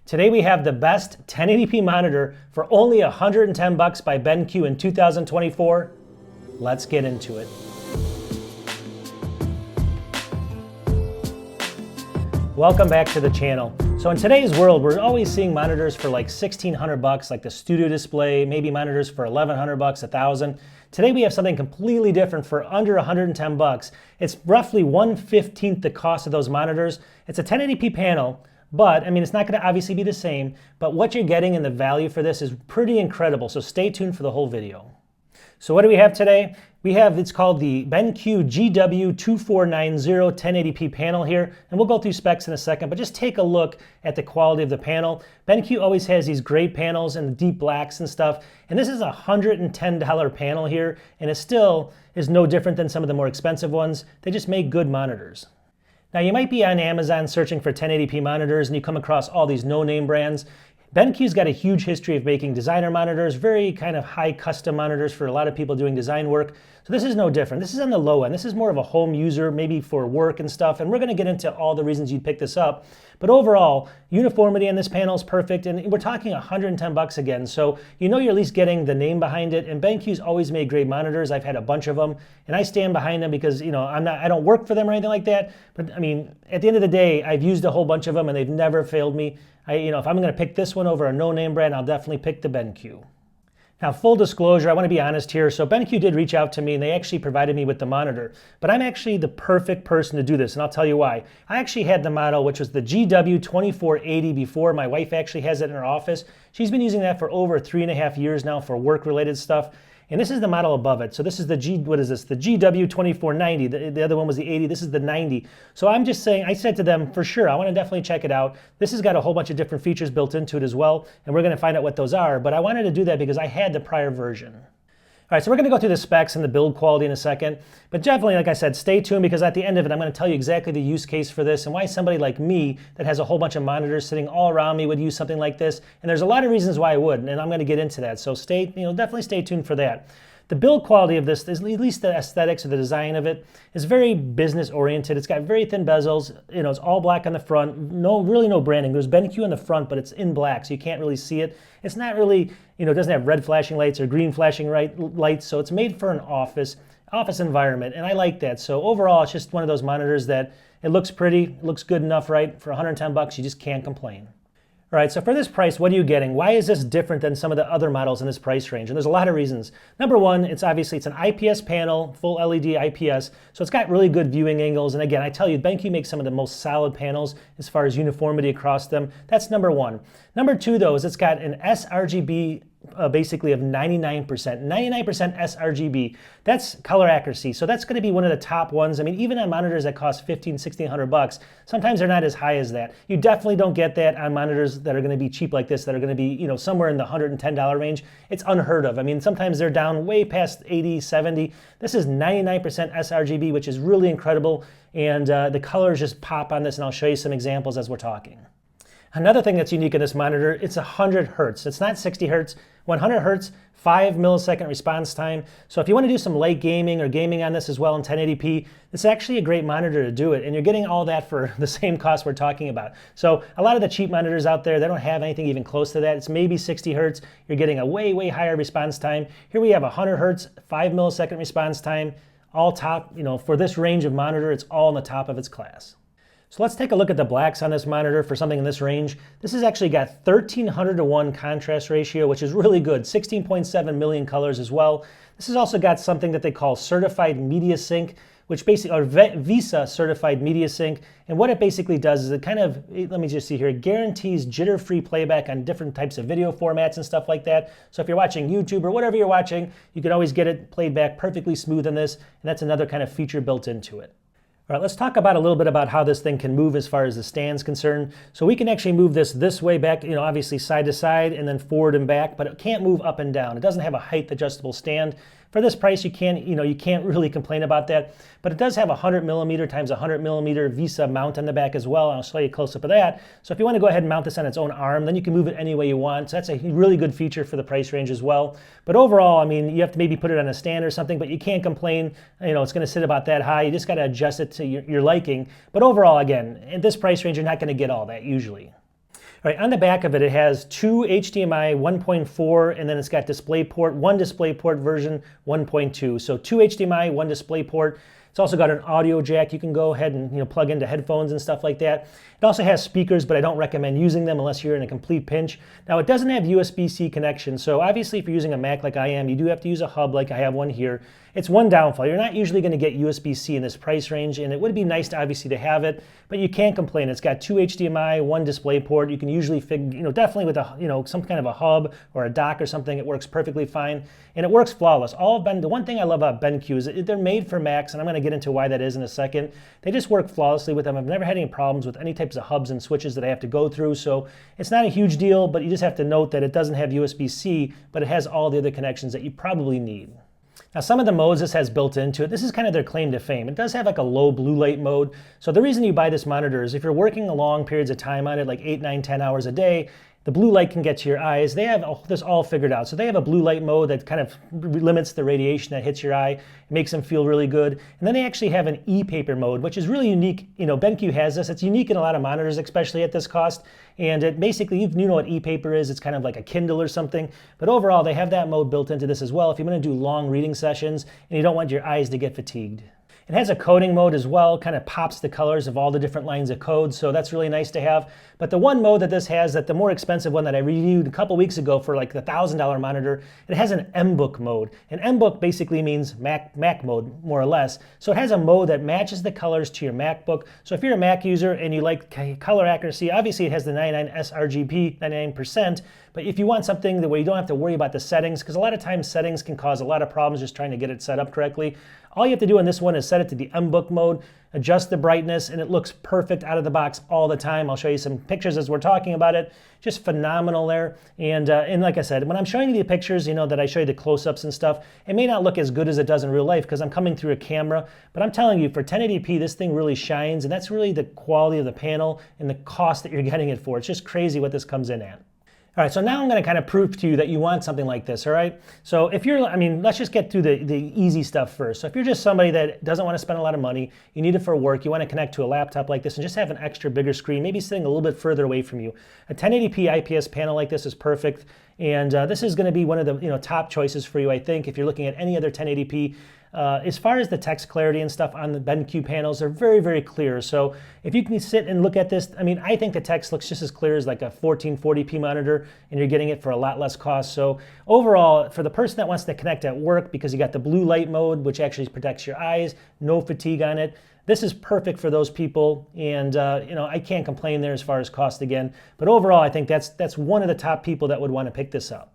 Today we have the best 1080p monitor for only $110 by BenQ in 2024. Let's get into it. Welcome back to the channel. So in today's world, we're always seeing monitors for like $1,600, like the Studio Display, maybe monitors for $1,100, $1,000. Today we have something completely different for under $110. It's roughly 1/15 the cost of those monitors. It's a 1080p panel, but I mean, it's not going to obviously be the same, but what you're getting and the value for this is pretty incredible. So stay tuned for the whole video. So what do we have today? We have, it's called the BenQ GW2490 1080p panel here, and we'll go through specs in a second, but just take a look at the quality of the panel. BenQ always has these great panels and deep blacks and stuff, and this is a $110 panel here, and it still is no different than some of the more expensive ones. They just make good monitors. Now you might be on Amazon searching for 1080p monitors and you come across all these no-name brands. BenQ's got a huge history of making designer monitors, very kind of high custom monitors for a lot of people doing design work. So this is no different. This is on the low end. This is more of a home user, maybe for work and stuff. And we're going to get into all the reasons you'd pick this up. But overall, uniformity on this panel is perfect. And we're talking $110 again. So you know you're at least getting the name behind it. And BenQ's always made great monitors. I've had a bunch of them. And I stand behind them because, you know, I don't work for them or anything like that. But I mean, at the end of the day, I've used a whole bunch of them and they've never failed me. If I'm going to pick this one over a no-name brand, I'll definitely pick the BenQ. Now, full disclosure, I want to be honest here. So BenQ did reach out to me and they actually provided me with the monitor. But I'm actually the perfect person to do this, and I'll tell you why. I actually had the model, which was the GW2480 before. My wife actually has it in her office. She's been using that for over 3.5 years now for work-related stuff. And this is the model above it. So this is the The GW2490. The other one was the 80. This is the 90. So I'm just saying, I said to them, for sure, I want to definitely check it out. This has got a whole bunch of different features built into it as well. And we're going to find out what those are. But I wanted to do that because I had the prior version. All right, so we're going to go through the specs and the build quality in a second. But definitely, like I said, stay tuned because at the end of it, I'm going to tell you exactly the use case for this and why somebody like me that has a whole bunch of monitors sitting all around me would use something like this. And there's a lot of reasons why I would, and I'm going to get into that. So definitely stay tuned for that. The build quality of this, at least the aesthetics or the design of it, is very business oriented. It's got very thin bezels. It's all black on the front. Really no branding. There's BenQ on the front, but it's in black, so you can't really see it. It's not really, it doesn't have red flashing lights or green flashing lights, so it's made for an office environment, and I like that. So overall, it's just one of those monitors that it looks pretty, it looks good enough, right? For $110, you just can't complain. All right, so for this price, what are you getting? Why is this different than some of the other models in this price range? And there's a lot of reasons. Number one, it's an IPS panel, full LED IPS, so it's got really good viewing angles. And again, I tell you, BenQ makes some of the most solid panels as far as uniformity across them. That's number one. Number two, though, is it's got an sRGB basically of 99%. 99% sRGB. That's color accuracy. So that's going to be one of the top ones. I mean, even on monitors that cost $1,500, $1,600, sometimes they're not as high as that. You definitely don't get that on monitors that are going to be cheap like this, that are going to be, somewhere in the $110 range. It's unheard of. I mean, sometimes they're down way past 80, 70. This is 99% sRGB, which is really incredible. And the colors just pop on this, and I'll show you some examples as we're talking. Another thing that's unique in this monitor, it's 100 hertz. It's not 60 hertz, 100 hertz, 5 millisecond response time. So if you want to do some light gaming or gaming on this as well in 1080p, it's actually a great monitor to do it. And you're getting all that for the same cost we're talking about. So a lot of the cheap monitors out there, they don't have anything even close to that. It's maybe 60 hertz. You're getting a way, way higher response time. Here we have 100 hertz, 5 millisecond response time, all top, for this range of monitor, it's all in the top of its class. So let's take a look at the blacks on this monitor for something in this range. This has actually got 1300:1 contrast ratio, which is really good. 16.7 million colors as well. This has also got something that they call certified media sync, which basically, or Visa certified media sync. And what it basically does is it kind of, let me just see here, it guarantees jitter-free playback on different types of video formats and stuff like that. So if you're watching YouTube or whatever you're watching, you can always get it played back perfectly smooth in this. And that's another kind of feature built into it. All right, let's talk about a little bit about how this thing can move as far as the stand's concerned. So we can actually move this way back, obviously side to side and then forward and back, but it can't move up and down. It doesn't have a height adjustable stand. For this price, you can't really complain about that. But it does have a 100mm times 100mm Visa mount on the back as well. I'll show you a close-up of that. So if you want to go ahead and mount this on its own arm, then you can move it any way you want. So that's a really good feature for the price range as well. But overall, I mean, you have to maybe put it on a stand or something, but you can't complain. It's going to sit about that high. You just got to adjust it to your liking. But overall, again, at this price range, you're not going to get all that usually. All right, on the back of it, it has two HDMI 1.4, and then it's got DisplayPort, one DisplayPort version 1.2. So two HDMI, one DisplayPort. It's also got an audio jack you can go ahead and plug into headphones and stuff like that. It also has speakers, but I don't recommend using them unless you're in a complete pinch. Now, it doesn't have USB-C connection, so obviously if you're using a Mac like I am, you do have to use a hub like I have one here. It's one downfall. You're not usually going to get USB-C in this price range, and it would be nice to obviously to have it, but you can't complain. It's got two HDMI, one DisplayPort. You can usually definitely with a some kind of a hub or a dock or something, it works perfectly fine, and it works flawless. The one thing I love about BenQ is they're made for Macs, and I'm going to get into why that is in a second. They just work flawlessly with them. I've never had any problems with any types of hubs and switches that I have to go through, so it's not a huge deal, but you just have to note that it doesn't have USB-C, but it has all the other connections that you probably need. Now, some of the modes this has built into it, this is kind of their claim to fame. It does have like a low blue light mode. So the reason you buy this monitor is if you're working long periods of time on it, like 8, 9, 10 hours a day, the blue light can get to your eyes. They have this all figured out. So they have a blue light mode that kind of limits the radiation that hits your eye. It makes them feel really good. And then they actually have an e-paper mode, which is really unique. BenQ has this. It's unique in a lot of monitors, especially at this cost. And it basically, you know what e-paper is. It's kind of like a Kindle or something. But overall, they have that mode built into this as well if you're going to do long reading sessions and you don't want your eyes to get fatigued. It has a coding mode as well, kind of pops the colors of all the different lines of code, so that's really nice to have. But the one mode that this has, that the more expensive one that I reviewed a couple weeks ago for like the $1,000 monitor, it has an MBook mode. And MBook basically means Mac mode, more or less. So it has a mode that matches the colors to your MacBook. So if you're a Mac user and you like color accuracy, obviously it has the 99 sRGB, 99%, but if you want something where you don't have to worry about the settings, because a lot of times settings can cause a lot of problems just trying to get it set up correctly, all you have to do in this one is set it to the MBook mode, adjust the brightness, and it looks perfect out of the box all the time. I'll show you some pictures as we're talking about it. Just phenomenal there. And like I said, when I'm showing you the pictures, that I show you the close-ups and stuff, it may not look as good as it does in real life because I'm coming through a camera, but I'm telling you, for 1080p, this thing really shines, and that's really the quality of the panel and the cost that you're getting it for. It's just crazy what this comes in at. All right, so now I'm going to kind of prove to you that you want something like this, all right? So if you're, let's just get through the easy stuff first. So if you're just somebody that doesn't want to spend a lot of money, you need it for work, you want to connect to a laptop like this and just have an extra bigger screen, maybe sitting a little bit further away from you. A 1080p IPS panel like this is perfect, and this is going to be one of the top choices for you, I think, if you're looking at any other 1080p. As far as the text clarity and stuff on the BenQ panels, they're very, very clear. So if you can sit and look at this, I think the text looks just as clear as like a 1440p monitor, and you're getting it for a lot less cost. So overall, for the person that wants to connect at work, because you got the blue light mode, which actually protects your eyes, no fatigue on it, this is perfect for those people, and I can't complain there as far as cost again. But overall, I think that's one of the top people that would want to pick this up.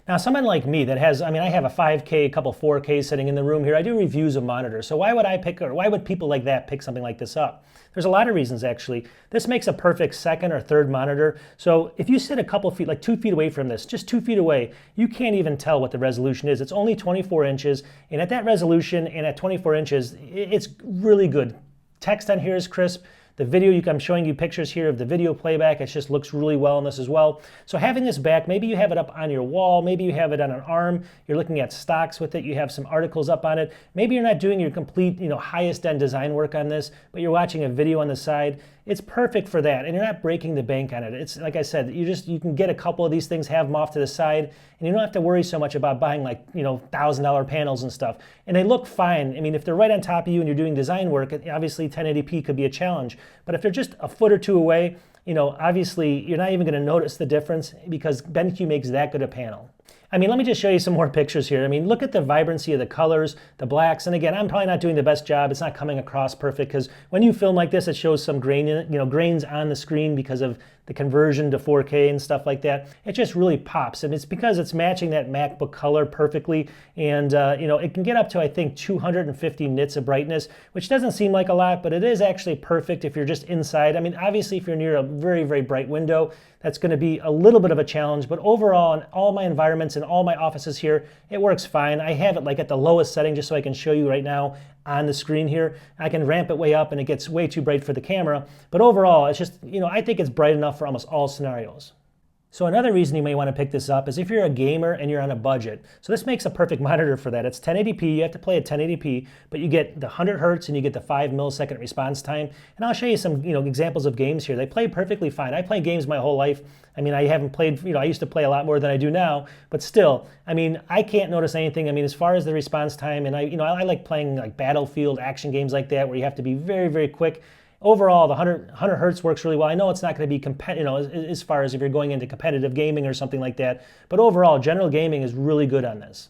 Now, someone like me that has, I have a 5K, a couple 4Ks sitting in the room here. I do reviews of monitors. So why would people like that pick something like this up? There's a lot of reasons, actually. This makes a perfect second or third monitor. So if you sit a couple feet, like 2 feet away from this, just 2 feet away, you can't even tell what the resolution is. It's only 24 inches. And at that resolution and at 24 inches, it's really good. Text on here is crisp. The video, I'm showing you pictures here of the video playback. It just looks really well in this as well. So having this back, maybe you have it up on your wall, maybe you have it on an arm, you're looking at stocks with it, you have some articles up on it. Maybe you're not doing your complete, highest end design work on this, but you're watching a video on the side. It's perfect for that, and you're not breaking the bank on it. It's like I said, you can get a couple of these things, have them off to the side, and you don't have to worry so much about buying like $1,000 panels and stuff. And they look fine. If they're right on top of you and you're doing design work, obviously 1080p could be a challenge. But if they're just a foot or two away, obviously you're not even going to notice the difference because BenQ makes that good a panel. Let me just show you some more pictures here. Look at the vibrancy of the colors, the blacks. And again, I'm probably not doing the best job. It's not coming across perfect because when you film like this, it shows some grains on the screen because of the conversion to 4K and stuff like that. It just really pops, and it's because it's matching that MacBook color perfectly. And it can get up to, I think, 250 nits of brightness, which doesn't seem like a lot, but it is actually perfect if you're just inside. Obviously, if you're near a very, very bright window, that's going to be a little bit of a challenge, but overall, in all my environments and all my offices here, it works fine. I have it like at the lowest setting just so I can show you right now on the screen here. I can ramp it way up and it gets way too bright for the camera, but overall, it's just, I think it's bright enough for almost all scenarios. So another reason you may want to pick this up is if you're a gamer and you're on a budget. So this makes a perfect monitor for that. It's 1080p, you have to play at 1080p, but you get the 100 hertz and you get the 5 millisecond response time. And I'll show you some examples of games here. They play perfectly fine. I played games my whole life. I mean, I haven't played, I used to play a lot more than I do now, but still, I mean, I can't notice anything. I mean, as far as the response time, and I like playing like Battlefield action games like that where you have to be very, very quick. Overall, the 100 hertz works really well. I know it's not going to be as far as if you're going into competitive gaming or something like that, but overall, general gaming is really good on this.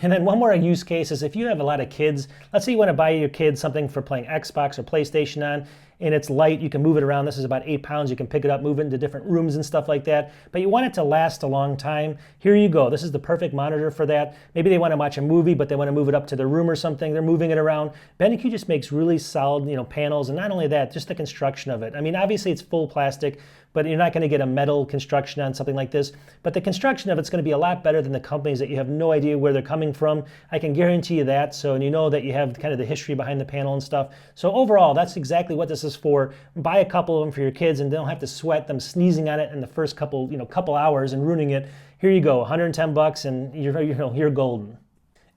And then one more use case is if you have a lot of kids, let's say you want to buy your kids something for playing Xbox or PlayStation on, and it's light, you can move it around. This is about 8 pounds. You can pick it up, move it into different rooms and stuff like that. But you want it to last a long time. Here you go. This is the perfect monitor for that. Maybe they want to watch a movie, but they want to move it up to their room or something. They're moving it around. BenQ just makes really solid, panels, and not only that, just the construction of it. I mean, obviously it's full plastic, but you're not going to get a metal construction on something like this. But the construction of it's going to be a lot better than the companies that you have no idea where they're coming from. I can guarantee you that. So, and you know that you have kind of the history behind the panel and stuff. So overall, that's exactly what this is for. Buy a couple of them for your kids and they don't have to sweat them sneezing on it in the first couple hours and ruining it. Here you go, 110 bucks and you're golden.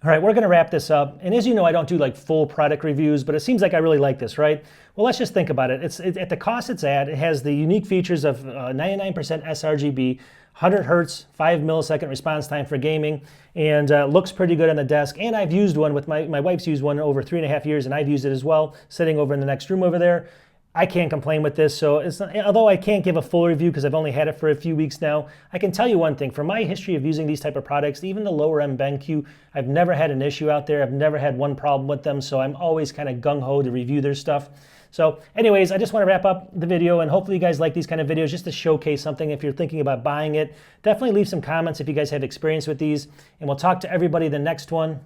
All right, we're going to wrap this up. And as you know, I don't do like full product reviews, but it seems like I really like this, right? Well, let's just think about it. It's at the cost it's at. It has the unique features of 99% sRGB, 100 hertz, 5 millisecond response time for gaming, and looks pretty good on the desk. And I've used one with my wife's used one over 3.5 years, and I've used it as well, sitting over in the next room over there. I can't complain with this, so although I can't give a full review because I've only had it for a few weeks now, I can tell you one thing. From my history of using these type of products, even the lower end BenQ, I've never had an issue out there. I've never had one problem with them, so I'm always kind of gung-ho to review their stuff. So anyways, I just want to wrap up the video, and hopefully you guys like these kind of videos just to showcase something if you're thinking about buying it. Definitely leave some comments if you guys have experience with these, and we'll talk to everybody in the next one.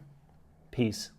Peace.